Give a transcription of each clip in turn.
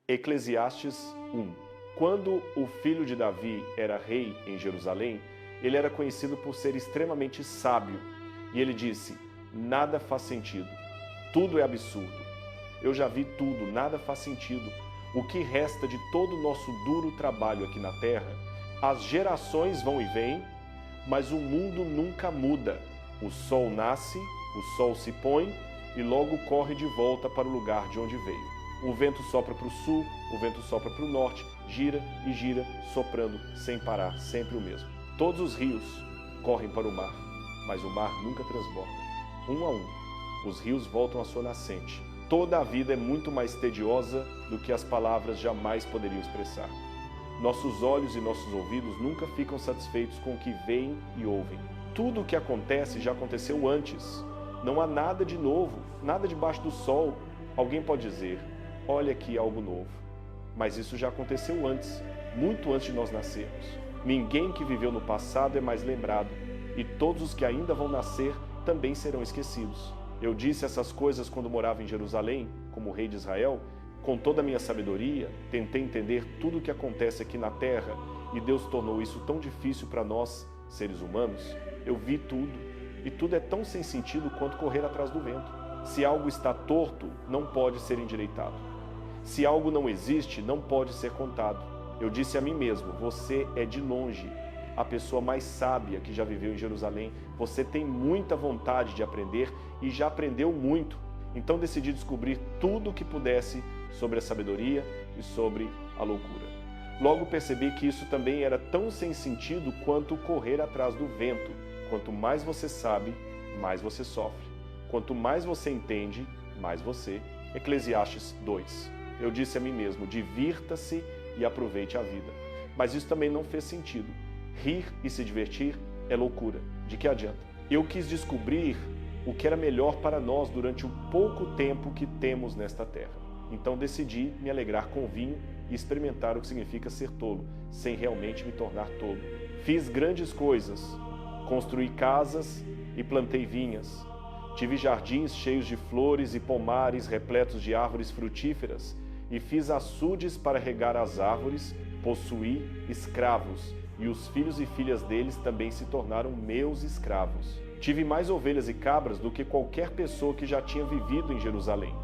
Eclesiastes 1. Quando o filho de Davi era rei em Jerusalém, ele era conhecido por ser extremamente sábio. E ele disse: nada faz sentido, tudo é absurdo. Eu já vi tudo, nada faz sentido. O que resta de todo o nosso duro trabalho aqui na terra? As gerações vão e vêm, mas o mundo nunca muda. O sol nasce, o sol se põe e logo corre de volta para o lugar de onde veio. O vento sopra para o sul, o vento sopra para o norte, gira e gira, soprando sem parar, sempre o mesmo. Todos os rios correm para o mar, mas o mar nunca transborda. Um a um, os rios voltam à sua nascente. Toda a vida é muito mais tediosa do que as palavras jamais poderiam expressar. Nossos olhos e nossos ouvidos nunca ficam satisfeitos com o que veem e ouvem. Tudo o que acontece já aconteceu antes. Não há nada de novo, nada debaixo do sol. Alguém pode dizer: olha aqui algo novo. Mas isso já aconteceu antes, muito antes de nós nascermos. Ninguém que viveu no passado é mais lembrado, e todos os que ainda vão nascer também serão esquecidos. Eu disse essas coisas quando morava em Jerusalém, como rei de Israel. Com toda a minha sabedoria, tentei entender tudo o que acontece aqui na terra, e Deus tornou isso tão difícil para nós, seres humanos. Eu vi tudo, e tudo é tão sem sentido quanto correr atrás do vento. Se algo está torto, não pode ser endireitado. Se algo não existe, não pode ser contado. Eu disse a mim mesmo: você é de longe a pessoa mais sábia que já viveu em Jerusalém. Você tem muita vontade de aprender e já aprendeu muito. Então decidi descobrir tudo o que pudesse sobre a sabedoria e sobre a loucura. Logo percebi que isso também era tão sem sentido quanto correr atrás do vento. Quanto mais você sabe, mais você sofre. Quanto mais você entende, mais você. Eclesiastes 2. Eu disse a mim mesmo: divirta-se e aproveite a vida. Mas isso também não fez sentido. Rir e se divertir é loucura. De que adianta? Eu quis descobrir o que era melhor para nós durante o pouco tempo que temos nesta terra. Então decidi me alegrar com vinho e experimentar o que significa ser tolo, sem realmente me tornar tolo. Fiz grandes coisas. Construí casas e plantei vinhas. Tive jardins cheios de flores e pomares repletos de árvores frutíferas, e fiz açudes para regar as árvores. Possuí escravos, e os filhos e filhas deles também se tornaram meus escravos. Tive mais ovelhas e cabras do que qualquer pessoa que já tinha vivido em Jerusalém.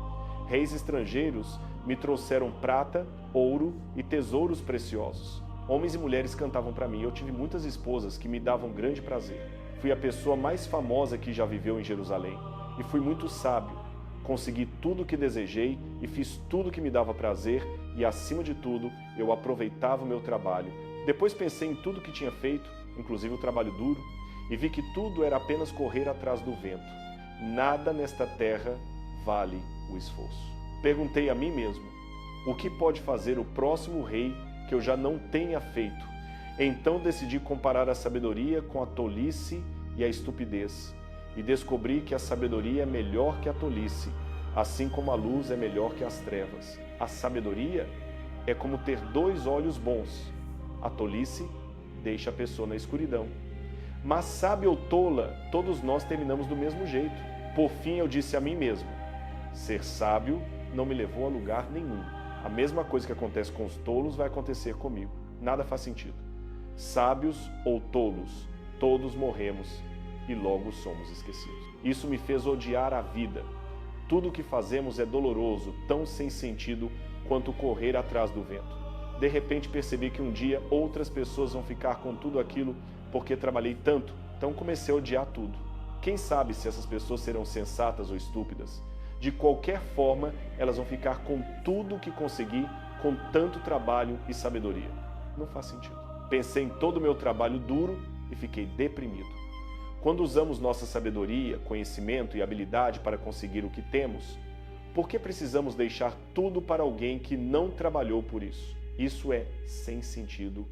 Reis estrangeiros me trouxeram prata, ouro e tesouros preciosos. Homens e mulheres cantavam para mim. Eu tive muitas esposas que me davam grande prazer. Fui a pessoa mais famosa que já viveu em Jerusalém. E fui muito sábio. Consegui tudo o que desejei e fiz tudo o que me dava prazer, e acima de tudo, eu aproveitava o meu trabalho. Depois pensei em tudo que tinha feito, inclusive o trabalho duro, e vi que tudo era apenas correr atrás do vento. Nada nesta terra vale o esforço. Perguntei a mim mesmo: o que pode fazer o próximo rei que eu já não tenha feito? Então decidi comparar a sabedoria com a tolice e a estupidez, e descobri que a sabedoria é melhor que a tolice, assim como a luz é melhor que as trevas. A sabedoria é como ter dois olhos bons. A tolice deixa a pessoa na escuridão. Mas sábio ou tola, todos nós terminamos do mesmo jeito. Por fim, eu disse a mim mesmo: ser sábio não me levou a lugar nenhum. A mesma coisa que acontece com os tolos vai acontecer comigo. Nada faz sentido. Sábios ou tolos, todos morremos e logo somos esquecidos. Isso me fez odiar a vida. Tudo o que fazemos é doloroso, tão sem sentido quanto correr atrás do vento. De repente percebi que um dia outras pessoas vão ficar com tudo aquilo porque trabalhei tanto, então comecei a odiar tudo. Quem sabe se essas pessoas serão sensatas ou estúpidas? De qualquer forma, elas vão ficar com tudo que consegui com tanto trabalho e sabedoria. Não faz sentido. Pensei em todo o meu trabalho duro e fiquei deprimido. Quando usamos nossa sabedoria, conhecimento e habilidade para conseguir o que temos, por que precisamos deixar tudo para alguém que não trabalhou por isso? Isso é sem sentido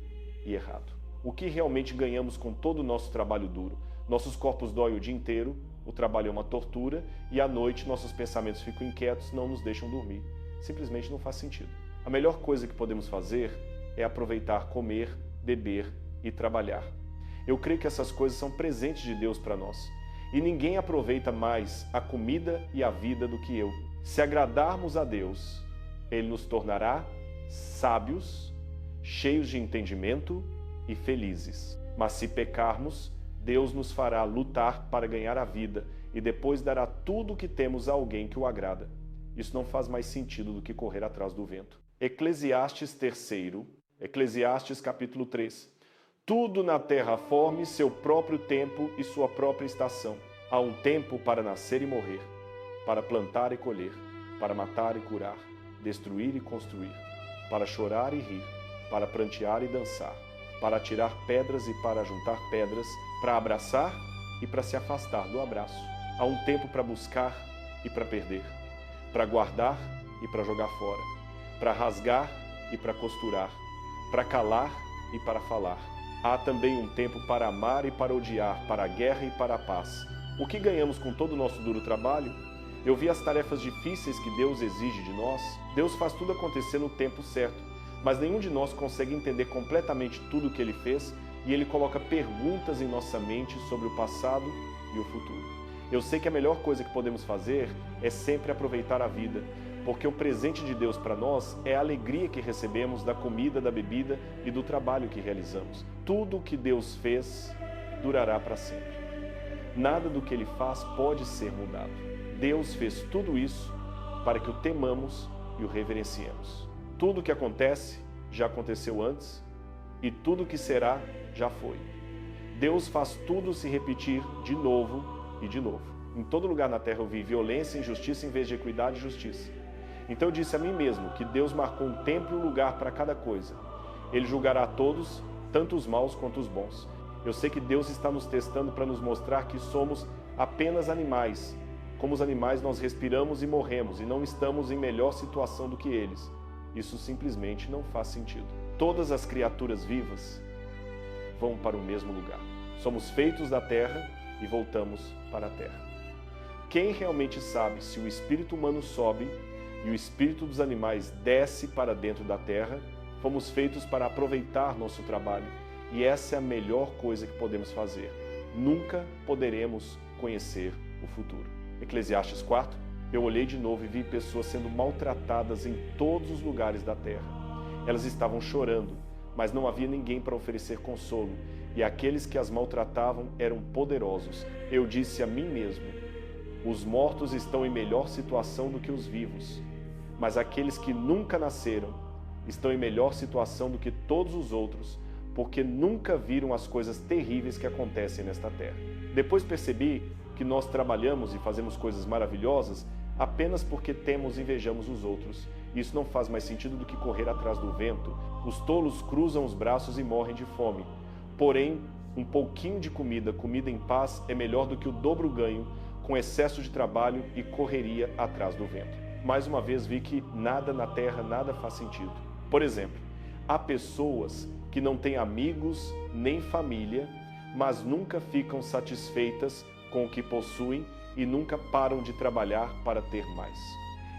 e errado. O que realmente ganhamos com todo o nosso trabalho duro? Nossos corpos doem o dia inteiro, o trabalho é uma tortura, e à noite nossos pensamentos ficam inquietos, não nos deixam dormir. Simplesmente não faz sentido. A melhor coisa que podemos fazer é aproveitar, comer, beber e trabalhar. Eu creio que essas coisas são presentes de Deus para nós. E ninguém aproveita mais a comida e a vida do que eu. Se agradarmos a Deus, Ele nos tornará sábios, cheios de entendimento e felizes. Mas se pecarmos, Deus nos fará lutar para ganhar a vida e depois dará tudo o que temos a alguém que o agrada. Isso não faz mais sentido do que correr atrás do vento. Eclesiastes 3, Eclesiastes capítulo 3. Tudo na terra forme seu próprio tempo e sua própria estação. Há um tempo para nascer e morrer, para plantar e colher, para matar e curar, destruir e construir, para chorar e rir, para prantear e dançar, para atirar pedras e para juntar pedras, para abraçar e para se afastar do abraço. Há um tempo para buscar e para perder, para guardar e para jogar fora, para rasgar e para costurar, para calar e para falar. Há também um tempo para amar e para odiar, para a guerra e para a paz. O que ganhamos com todo o nosso duro trabalho? Eu vi as tarefas difíceis que Deus exige de nós. Deus faz tudo acontecer no tempo certo, mas nenhum de nós consegue entender completamente tudo o que Ele fez e Ele coloca perguntas em nossa mente sobre o passado e o futuro. Eu sei que a melhor coisa que podemos fazer é sempre aproveitar a vida, porque o presente de Deus para nós é a alegria que recebemos da comida, da bebida e do trabalho que realizamos. Tudo o que Deus fez durará para sempre. Nada do que Ele faz pode ser mudado. Deus fez tudo isso para que o temamos e o reverenciemos. Tudo o que acontece já aconteceu antes e tudo o que será já foi. Deus faz tudo se repetir de novo e de novo. Em todo lugar na terra eu vi violência e injustiça em vez de equidade e justiça. Então eu disse a mim mesmo que Deus marcou um tempo e um lugar para cada coisa. Ele julgará a todos, tanto os maus quanto os bons. Eu sei que Deus está nos testando para nos mostrar que somos apenas animais. Como os animais, nós respiramos e morremos, e não estamos em melhor situação do que eles. Isso simplesmente não faz sentido. Todas as criaturas vivas vão para o mesmo lugar. Somos feitos da terra e voltamos para a terra. Quem realmente sabe se o espírito humano sobe e o espírito dos animais desce para dentro da terra? Fomos feitos para aproveitar nosso trabalho, e essa é a melhor coisa que podemos fazer. Nunca poderemos conhecer o futuro. Eclesiastes 4, eu olhei de novo e vi pessoas sendo maltratadas em todos os lugares da terra. Elas estavam chorando, mas não havia ninguém para oferecer consolo, e aqueles que as maltratavam eram poderosos. Eu disse a mim mesmo, os mortos estão em melhor situação do que os vivos, mas aqueles que nunca nasceram estão em melhor situação do que todos os outros, porque nunca viram as coisas terríveis que acontecem nesta terra. Depois percebi que nós trabalhamos e fazemos coisas maravilhosas apenas porque temos e invejamos os outros. Isso não faz mais sentido do que correr atrás do vento. Os tolos cruzam os braços e morrem de fome. Porém, um pouquinho de comida em paz, é melhor do que o dobro ganho com excesso de trabalho e correria atrás do vento. Mais uma vez vi que nada na terra, nada faz sentido. Por exemplo, há pessoas que não têm amigos nem família, mas nunca ficam satisfeitas com o que possuem e nunca param de trabalhar para ter mais.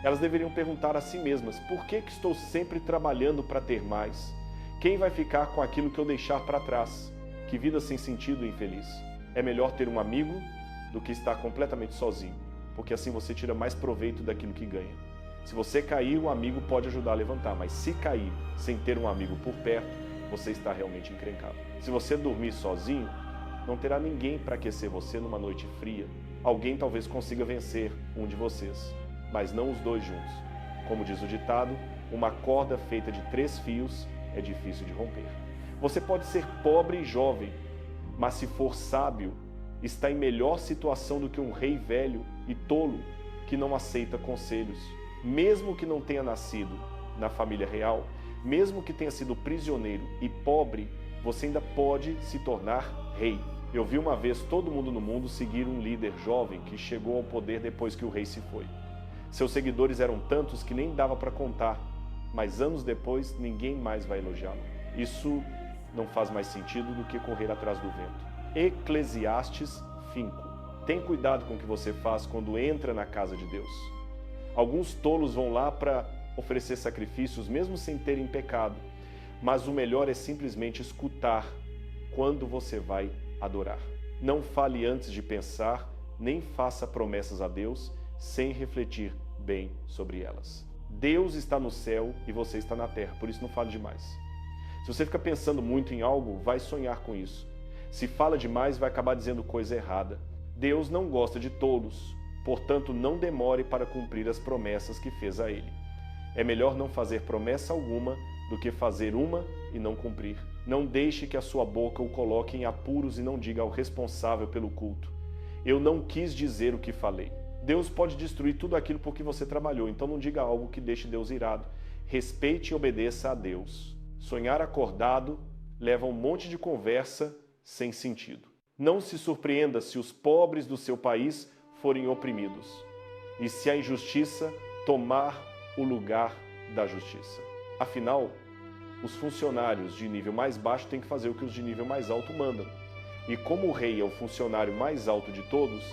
Elas deveriam perguntar a si mesmas, por que estou sempre trabalhando para ter mais? Quem vai ficar com aquilo que eu deixar para trás? Que vida sem sentido e infeliz. É melhor ter um amigo do que estar completamente sozinho, porque assim você tira mais proveito daquilo que ganha. Se você cair, um amigo pode ajudar a levantar, mas se cair sem ter um amigo por perto, você está realmente encrencado. Se você dormir sozinho, não terá ninguém para aquecer você numa noite fria. Alguém talvez consiga vencer um de vocês, mas não os dois juntos. Como diz o ditado, uma corda feita de 3 fios é difícil de romper. Você pode ser pobre e jovem, mas se for sábio, está em melhor situação do que um rei velho e tolo que não aceita conselhos. Mesmo que não tenha nascido na família real, mesmo que tenha sido prisioneiro e pobre, você ainda pode se tornar rei. Eu vi uma vez todo mundo no mundo seguir um líder jovem que chegou ao poder depois que o rei se foi. Seus seguidores eram tantos que nem dava para contar, mas anos depois ninguém mais vai elogiá-lo. Isso não faz mais sentido do que correr atrás do vento. Eclesiastes 5. Tem cuidado com o que você faz quando entra na casa de Deus. Alguns tolos vão lá para oferecer sacrifícios mesmo sem terem pecado, mas o melhor é simplesmente escutar quando você vai adorar. Não fale antes de pensar, nem faça promessas a Deus sem refletir bem sobre elas. Deus está no céu e você está na terra, por isso não fale demais. Se você fica pensando muito em algo, vai sonhar com isso. Se fala demais, vai acabar dizendo coisa errada. Deus não gosta de tolos, portanto não demore para cumprir as promessas que fez a ele. É melhor não fazer promessa alguma do que fazer uma e não cumprir. Não deixe que a sua boca o coloque em apuros e não diga ao responsável pelo culto: eu não quis dizer o que falei. Deus pode destruir tudo aquilo por que você trabalhou, então não diga algo que deixe Deus irado. Respeite e obedeça a Deus. Sonhar acordado leva a um monte de conversa sem sentido. Não se surpreenda se os pobres do seu país forem oprimidos e se a injustiça tomar o lugar da justiça. Afinal, os funcionários de nível mais baixo têm que fazer o que os de nível mais alto mandam. E como o rei é o funcionário mais alto de todos,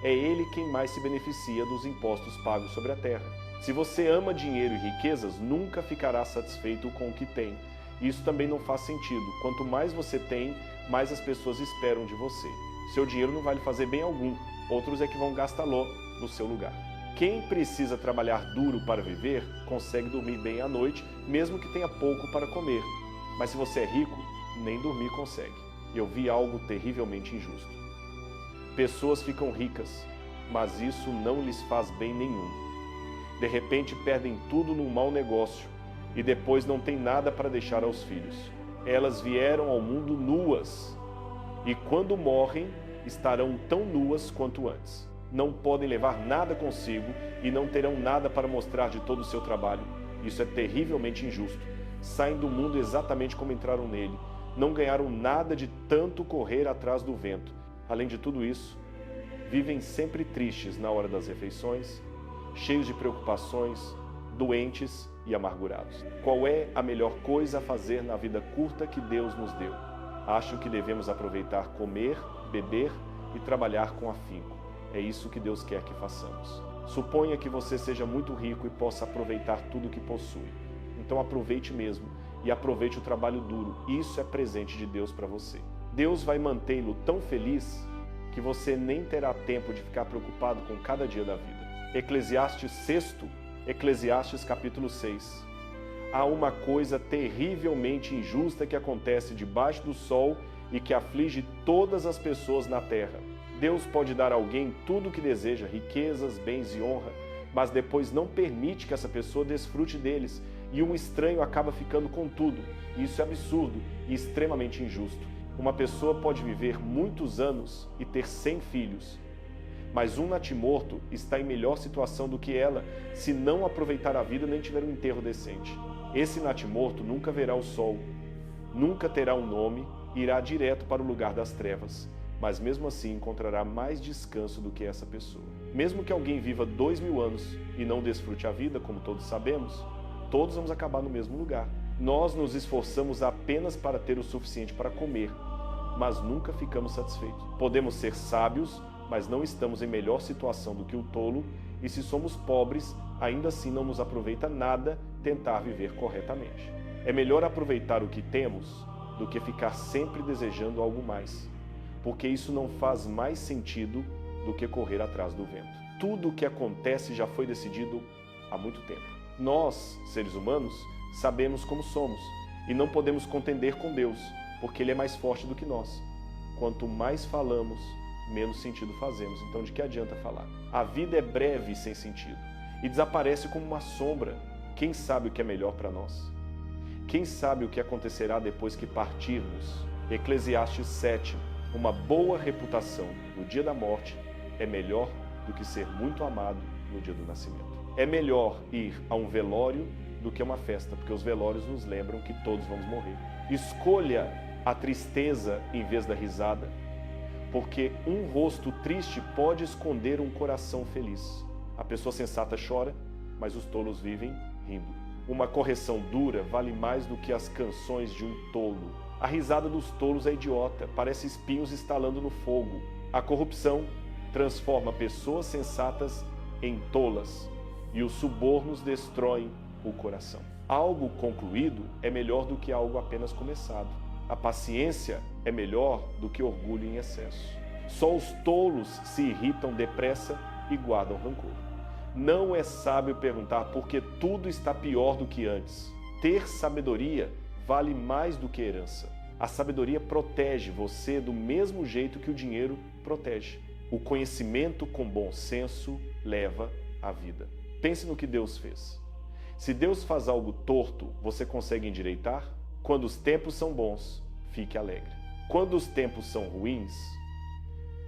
é ele quem mais se beneficia dos impostos pagos sobre a terra. Se você ama dinheiro e riquezas, nunca ficará satisfeito com o que tem. Isso também não faz sentido. Quanto mais você tem, mais as pessoas esperam de você. Seu dinheiro não vai lhe fazer bem algum. Outros é que vão gastá-lo no seu lugar. Quem precisa trabalhar duro para viver, consegue dormir bem à noite, mesmo que tenha pouco para comer. Mas se você é rico, nem dormir consegue. Eu vi algo terrivelmente injusto. Pessoas ficam ricas, mas isso não lhes faz bem nenhum. De repente perdem tudo num mau negócio e depois não tem nada para deixar aos filhos. Elas vieram ao mundo nuas e quando morrem estarão tão nuas quanto antes. Não podem levar nada consigo e não terão nada para mostrar de todo o seu trabalho. Isso é terrivelmente injusto. Saem do mundo exatamente como entraram nele. Não ganharam nada de tanto correr atrás do vento. Além de tudo isso, vivem sempre tristes na hora das refeições, cheios de preocupações, doentes e amargurados. Qual é a melhor coisa a fazer na vida curta que Deus nos deu? Acho que devemos aproveitar comer, beber e trabalhar com afinco. É isso que Deus quer que façamos. Suponha que você seja muito rico e possa aproveitar tudo que possui. Então aproveite mesmo e aproveite o trabalho duro. Isso é presente de Deus para você. Deus vai mantê-lo tão feliz que você nem terá tempo de ficar preocupado com cada dia da vida. Eclesiastes 6, Eclesiastes capítulo 6. Há uma coisa terrivelmente injusta que acontece debaixo do sol e que aflige todas as pessoas na terra. Deus pode dar a alguém tudo o que deseja, riquezas, bens e honra, mas depois não permite que essa pessoa desfrute deles e um estranho acaba ficando com tudo. Isso é absurdo e extremamente injusto. Uma pessoa pode viver muitos anos e ter 100 filhos, mas um natimorto está em melhor situação do que ela se não aproveitar a vida nem tiver um enterro decente. Esse natimorto nunca verá o sol, nunca terá um nome e irá direto para o lugar das trevas, mas mesmo assim encontrará mais descanso do que essa pessoa. Mesmo que alguém viva 2000 anos e não desfrute a vida, como todos sabemos, todos vamos acabar no mesmo lugar. Nós nos esforçamos apenas para ter o suficiente para comer, mas nunca ficamos satisfeitos. Podemos ser sábios, mas não estamos em melhor situação do que o tolo, e se somos pobres, ainda assim não nos aproveita nada tentar viver corretamente. É melhor aproveitar o que temos do que ficar sempre desejando algo mais, porque isso não faz mais sentido do que correr atrás do vento. Tudo o que acontece já foi decidido há muito tempo. Nós, seres humanos, sabemos como somos e não podemos contender com Deus, porque Ele é mais forte do que nós. Quanto mais falamos, menos sentido fazemos. Então, de que adianta falar? A vida é breve e sem sentido e desaparece como uma sombra. Quem sabe o que é melhor para nós? Quem sabe o que acontecerá depois que partirmos? Eclesiastes 7. Uma boa reputação no dia da morte é melhor do que ser muito amado no dia do nascimento. É melhor ir a um velório do que a uma festa, porque os velórios nos lembram que todos vamos morrer. Escolha a tristeza em vez da risada, porque um rosto triste pode esconder um coração feliz. A pessoa sensata chora, mas os tolos vivem rindo. Uma correção dura vale mais do que as canções de um tolo. A risada dos tolos é idiota, parece espinhos estalando no fogo. A corrupção transforma pessoas sensatas em tolas e os subornos destroem o coração. Algo concluído é melhor do que algo apenas começado. A paciência é melhor do que orgulho em excesso. Só os tolos se irritam depressa e guardam rancor. Não é sábio perguntar porque tudo está pior do que antes. Ter sabedoria vale mais do que herança. A sabedoria protege você do mesmo jeito que o dinheiro protege. O conhecimento com bom senso leva à vida. Pense no que Deus fez. Se Deus faz algo torto, você consegue endireitar? Quando os tempos são bons, fique alegre. Quando os tempos são ruins,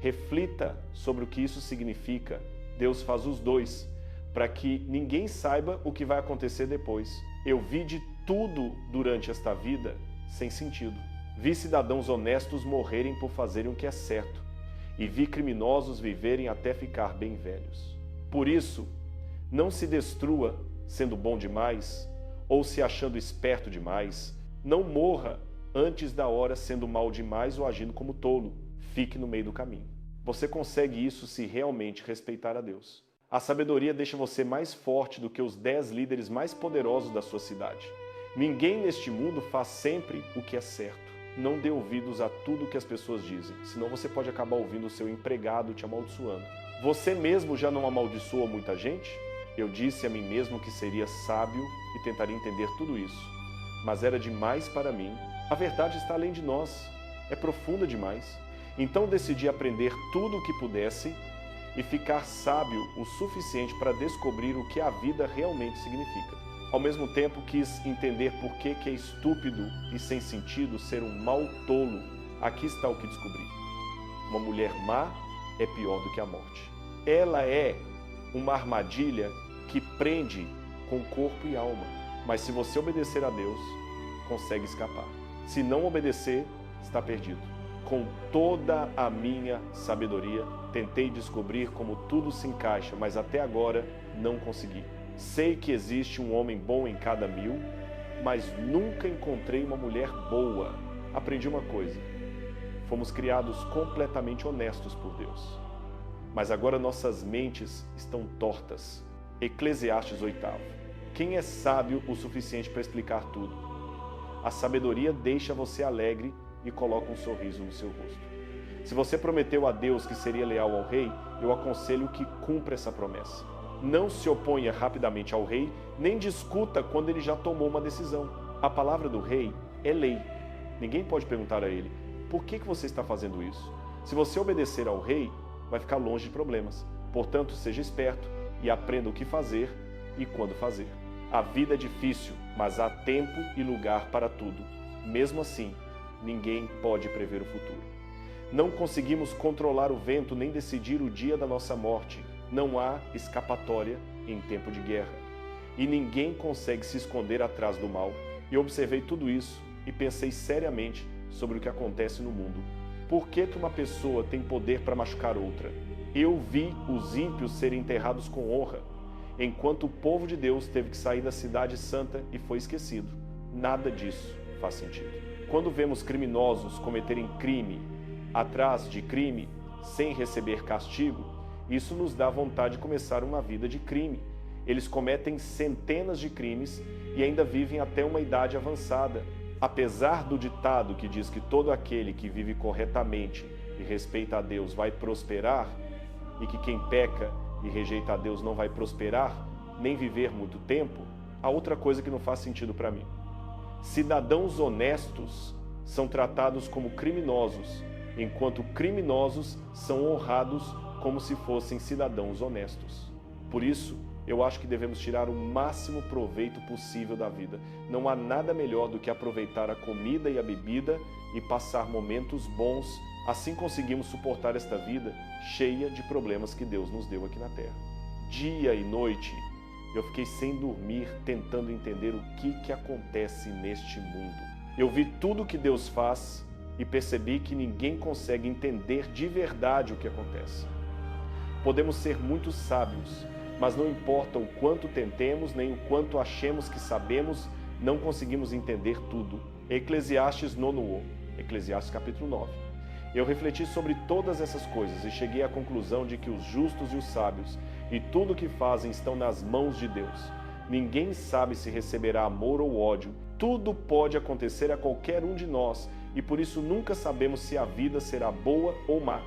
reflita sobre o que isso significa. Deus faz os dois, para que ninguém saiba o que vai acontecer depois. Eu vi de tudo durante esta vida sem sentido. Vi cidadãos honestos morrerem por fazerem o que é certo, e vi criminosos viverem até ficar bem velhos. Por isso, não se destrua sendo bom demais ou se achando esperto demais. Não morra antes da hora sendo mal demais ou agindo como tolo. Fique no meio do caminho. Você consegue isso se realmente respeitar a Deus. A sabedoria deixa você mais forte do que os 10 líderes mais poderosos da sua cidade. Ninguém neste mundo faz sempre o que é certo. Não dê ouvidos a tudo que as pessoas dizem, senão você pode acabar ouvindo o seu empregado te amaldiçoando. Você mesmo já não amaldiçoa muita gente? Eu disse a mim mesmo que seria sábio e tentaria entender tudo isso, mas era demais para mim. A verdade está além de nós, é profunda demais. Então decidi aprender tudo o que pudesse e ficar sábio o suficiente para descobrir o que a vida realmente significa. Ao mesmo tempo, quis entender por que é estúpido e sem sentido ser um mau tolo. Aqui está o que descobri. Uma mulher má é pior do que a morte. Ela é uma armadilha que prende com corpo e alma. Mas se você obedecer a Deus, consegue escapar. Se não obedecer, está perdido. Com toda a minha sabedoria, tentei descobrir como tudo se encaixa, mas até agora não consegui. Sei que existe um homem bom em cada 1000, mas nunca encontrei uma mulher boa. Aprendi uma coisa: fomos criados completamente honestos por Deus. Mas agora nossas mentes estão tortas. Eclesiastes 8. Quem é sábio o suficiente para explicar tudo? A sabedoria deixa você alegre e coloca um sorriso no seu rosto. Se você prometeu a Deus que seria leal ao rei, eu aconselho que cumpra essa promessa. Não se oponha rapidamente ao rei, nem discuta quando ele já tomou uma decisão. A palavra do rei é lei. Ninguém pode perguntar a ele: por que você está fazendo isso? Se você obedecer ao rei, vai ficar longe de problemas. Portanto, seja esperto e aprenda o que fazer e quando fazer. A vida é difícil, mas há tempo e lugar para tudo. Mesmo assim, ninguém pode prever o futuro. Não conseguimos controlar o vento nem decidir o dia da nossa morte. Não há escapatória em tempo de guerra. E ninguém consegue se esconder atrás do mal. Eu observei tudo isso e pensei seriamente sobre o que acontece no mundo. Por que uma pessoa tem poder para machucar outra? Eu vi os ímpios serem enterrados com honra, enquanto o povo de Deus teve que sair da cidade santa e foi esquecido. Nada disso faz sentido. Quando vemos criminosos cometerem crime atrás de crime sem receber castigo, isso nos dá vontade de começar uma vida de crime. Eles cometem centenas de crimes e ainda vivem até uma idade avançada. Apesar do ditado que diz que todo aquele que vive corretamente e respeita a Deus vai prosperar, e que quem peca e rejeita a Deus não vai prosperar, nem viver muito tempo, há outra coisa que não faz sentido para mim. Cidadãos honestos são tratados como criminosos, enquanto criminosos são honrados como se fossem cidadãos honestos. Por isso, eu acho que devemos tirar o máximo proveito possível da vida. Não há nada melhor do que aproveitar a comida e a bebida e passar momentos bons. Assim conseguimos suportar esta vida cheia de problemas que Deus nos deu aqui na Terra. Dia e noite, eu fiquei sem dormir tentando entender o que acontece neste mundo. Eu vi tudo que Deus faz e percebi que ninguém consegue entender de verdade o que acontece. Podemos ser muito sábios, mas não importa o quanto tentemos, nem o quanto achemos que sabemos, não conseguimos entender tudo. Eclesiastes 9. Eclesiastes capítulo 9. Eu refleti sobre todas essas coisas e cheguei à conclusão de que os justos e os sábios e tudo o que fazem estão nas mãos de Deus. Ninguém sabe se receberá amor ou ódio. Tudo pode acontecer a qualquer um de nós e por isso nunca sabemos se a vida será boa ou má.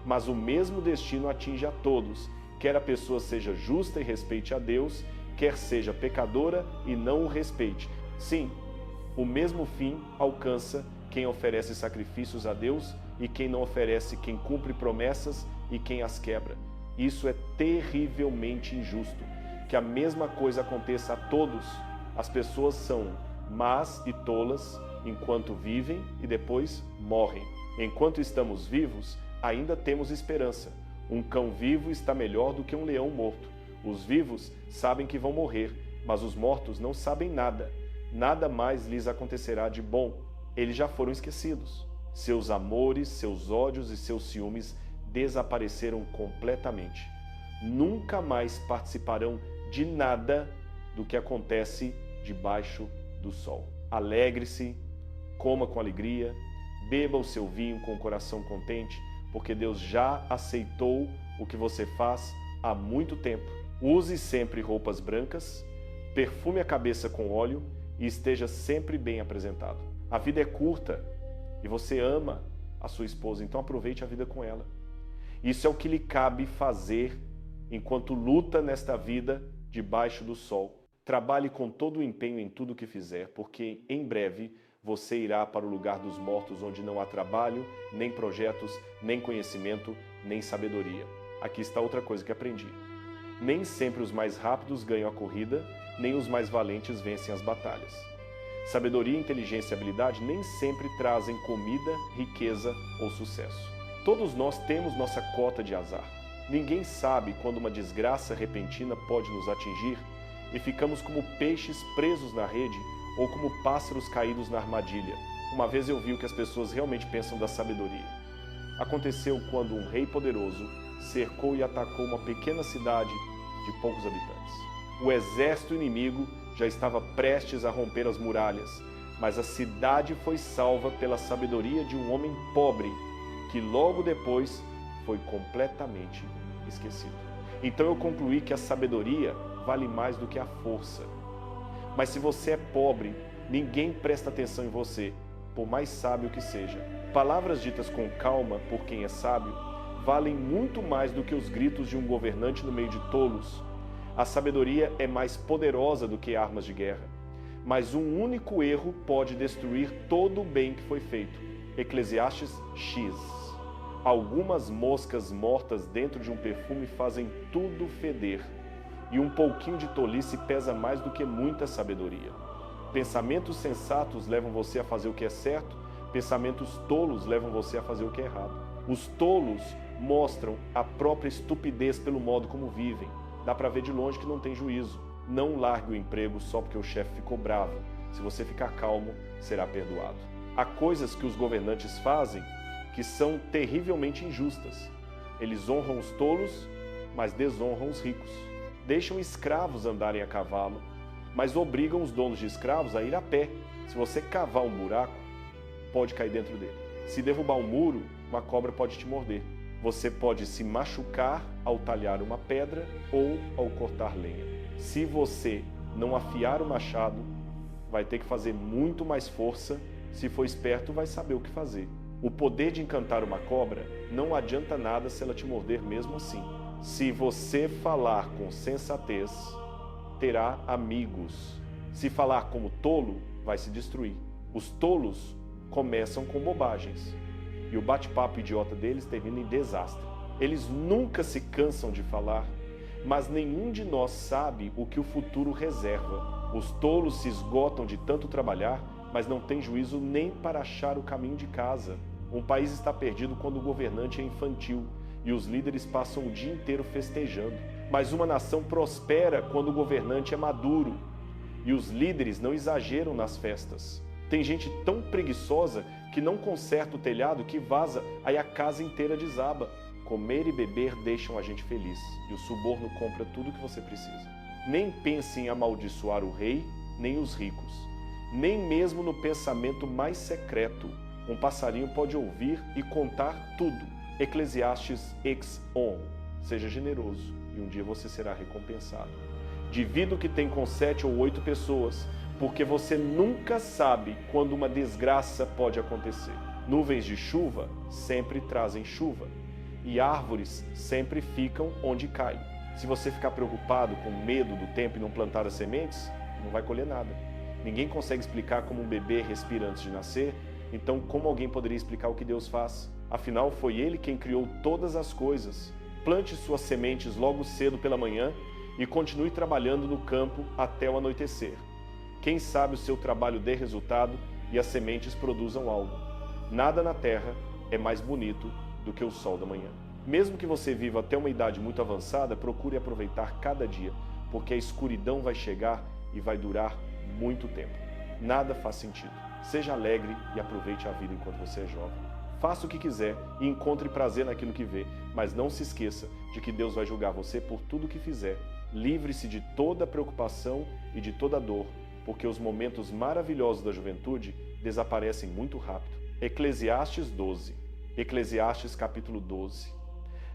Mas o mesmo destino atinge a todos. quer a pessoa seja justa e respeite a Deus, quer seja pecadora e não o respeite. Sim, o mesmo fim alcança quem oferece sacrifícios a Deus e quem não oferece, quem cumpre promessas e quem as quebra. Isso é terrivelmente injusto. Que a mesma coisa aconteça a todos. As pessoas são más e tolas enquanto vivem e depois morrem. Enquanto estamos vivos, ainda temos esperança. Um cão vivo está melhor do que um leão morto. Os vivos sabem que vão morrer, mas os mortos não sabem nada. Nada mais lhes acontecerá de bom. Eles já foram esquecidos. Seus amores, seus ódios e seus ciúmes desapareceram completamente. Nunca mais participarão de nada do que acontece debaixo do sol. Alegre-se, coma com alegria, beba o seu vinho com o coração contente, porque Deus já aceitou o que você faz há muito tempo. Use sempre roupas brancas, perfume a cabeça com óleo e esteja sempre bem apresentado. A vida é curta e você ama a sua esposa, então aproveite a vida com ela. Isso é o que lhe cabe fazer enquanto luta nesta vida debaixo do sol. Trabalhe com todo o empenho em tudo o que fizer, porque em breve você irá para o lugar dos mortos, onde não há trabalho, nem projetos, nem conhecimento, nem sabedoria. Aqui está outra coisa que aprendi. Nem sempre os mais rápidos ganham a corrida, nem os mais valentes vencem as batalhas. Sabedoria, inteligência e habilidade nem sempre trazem comida, riqueza ou sucesso. Todos nós temos nossa cota de azar. Ninguém sabe quando uma desgraça repentina pode nos atingir e ficamos como peixes presos na rede ou como pássaros caídos na armadilha. Uma vez eu vi o que as pessoas realmente pensam da sabedoria. Aconteceu quando um rei poderoso cercou e atacou uma pequena cidade de poucos habitantes. O exército inimigo já estava prestes a romper as muralhas, mas a cidade foi salva pela sabedoria de um homem pobre, que logo depois foi completamente esquecido. Então eu concluí que a sabedoria vale mais do que a força. Mas se você é pobre, ninguém presta atenção em você, por mais sábio que seja. Palavras ditas com calma por quem é sábio valem muito mais do que os gritos de um governante no meio de tolos. A sabedoria é mais poderosa do que armas de guerra, mas um único erro pode destruir todo o bem que foi feito. Eclesiastes X. Algumas moscas mortas dentro de um perfume fazem tudo feder, e um pouquinho de tolice pesa mais do que muita sabedoria. Pensamentos sensatos levam você a fazer o que é certo, pensamentos tolos levam você a fazer o que é errado. Os tolos mostram a própria estupidez pelo modo como vivem. Dá para ver de longe que não tem juízo. Não largue o emprego só porque o chefe ficou bravo. Se você ficar calmo, será perdoado. Há coisas que os governantes fazem que são terrivelmente injustas. Eles honram os tolos, mas desonram os ricos. Deixam escravos andarem a cavalo, mas obrigam os donos de escravos a ir a pé. Se você cavar um buraco, pode cair dentro dele. Se derrubar um muro, uma cobra pode te morder. Você pode se machucar ao talhar uma pedra ou ao cortar lenha. Se você não afiar o machado, vai ter que fazer muito mais força. Se for esperto, vai saber o que fazer. O poder de encantar uma cobra não adianta nada se ela te morder mesmo assim. Se você falar com sensatez, terá amigos. Se falar como tolo, vai se destruir. Os tolos começam com bobagens. E o bate-papo idiota deles termina em desastre. Eles nunca se cansam de falar, mas nenhum de nós sabe o que o futuro reserva. Os tolos se esgotam de tanto trabalhar, mas não têm juízo nem para achar o caminho de casa. Um país está perdido quando o governante é infantil e os líderes passam o dia inteiro festejando. Mas uma nação prospera quando o governante é maduro e os líderes não exageram nas festas. Tem gente tão preguiçosa que não conserta o telhado que vaza, aí a casa inteira desaba. Comer e beber deixam a gente feliz e o suborno compra tudo o que você precisa. Nem pense em amaldiçoar o rei, nem os ricos. Nem mesmo no pensamento mais secreto, um passarinho pode ouvir e contar tudo. Eclesiastes X:1. Seja generoso e um dia você será recompensado. Divida o que tem com 7 ou 8 pessoas, porque você nunca sabe quando uma desgraça pode acontecer. Nuvens de chuva sempre trazem chuva, e árvores sempre ficam onde caem. Se você ficar preocupado, com medo do tempo e não plantar as sementes, não vai colher nada. Ninguém consegue explicar como um bebê respira antes de nascer, então como alguém poderia explicar o que Deus faz? Afinal, foi Ele quem criou todas as coisas. Plante suas sementes logo cedo pela manhã e continue trabalhando no campo até o anoitecer. Quem sabe o seu trabalho dê resultado e as sementes produzam algo. Nada na terra é mais bonito do que o sol da manhã. Mesmo que você viva até uma idade muito avançada, procure aproveitar cada dia, porque a escuridão vai chegar e vai durar muito tempo. Nada faz sentido. Seja alegre e aproveite a vida enquanto você é jovem. Faça o que quiser e encontre prazer naquilo que vê, mas não se esqueça de que Deus vai julgar você por tudo o que fizer. Livre-se de toda preocupação e de toda dor, porque os momentos maravilhosos da juventude desaparecem muito rápido. Eclesiastes 12. Eclesiastes capítulo 12.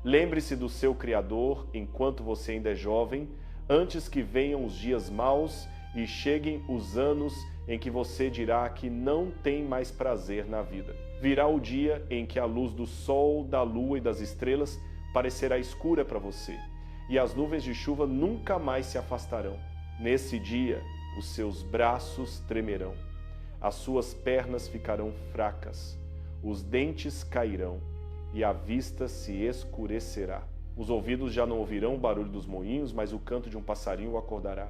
Lembre-se do seu Criador enquanto você ainda é jovem, antes que venham os dias maus e cheguem os anos em que você dirá que não tem mais prazer na vida. Virá o dia em que a luz do sol, da lua e das estrelas parecerá escura para você, e as nuvens de chuva nunca mais se afastarão. Nesse dia, os seus braços tremerão, as suas pernas ficarão fracas, os dentes cairão e a vista se escurecerá. Os ouvidos já não ouvirão o barulho dos moinhos, mas o canto de um passarinho o acordará.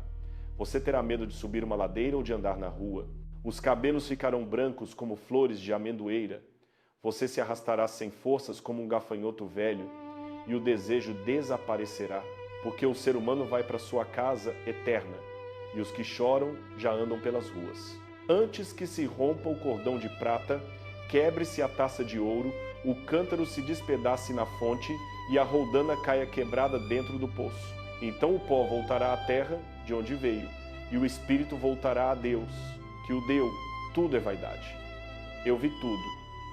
Você terá medo de subir uma ladeira ou de andar na rua. Os cabelos ficarão brancos como flores de amendoeira. Você se arrastará sem forças como um gafanhoto velho, e o desejo desaparecerá, porque o ser humano vai para sua casa eterna, e os que choram já andam pelas ruas. Antes que se rompa o cordão de prata, quebre-se a taça de ouro, o cântaro se despedace na fonte e a roldana caia quebrada dentro do poço. Então o pó voltará à terra de onde veio, e o espírito voltará a Deus, que o deu. Tudo é vaidade. Eu vi tudo,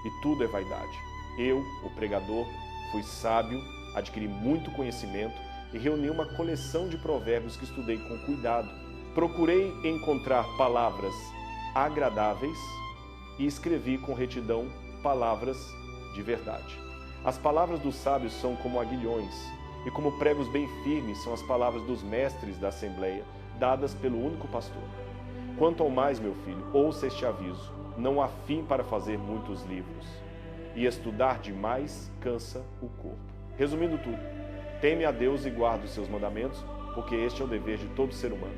e tudo é vaidade. Eu, o pregador, fui sábio, adquiri muito conhecimento e reuni uma coleção de provérbios que estudei com cuidado. Procurei encontrar palavras agradáveis e escrevi com retidão palavras de verdade. As palavras dos sábios são como aguilhões, e como pregos bem firmes são as palavras dos mestres da Assembleia, dadas pelo único pastor. Quanto ao mais, meu filho, ouça este aviso: não há fim para fazer muitos livros, e estudar demais cansa o corpo. Resumindo tudo, teme a Deus e guarda os seus mandamentos, porque este é o dever de todo ser humano.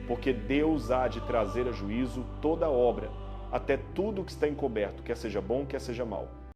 Porque Deus há de trazer a juízo toda obra, até tudo que está encoberto, quer seja bom, quer seja mal.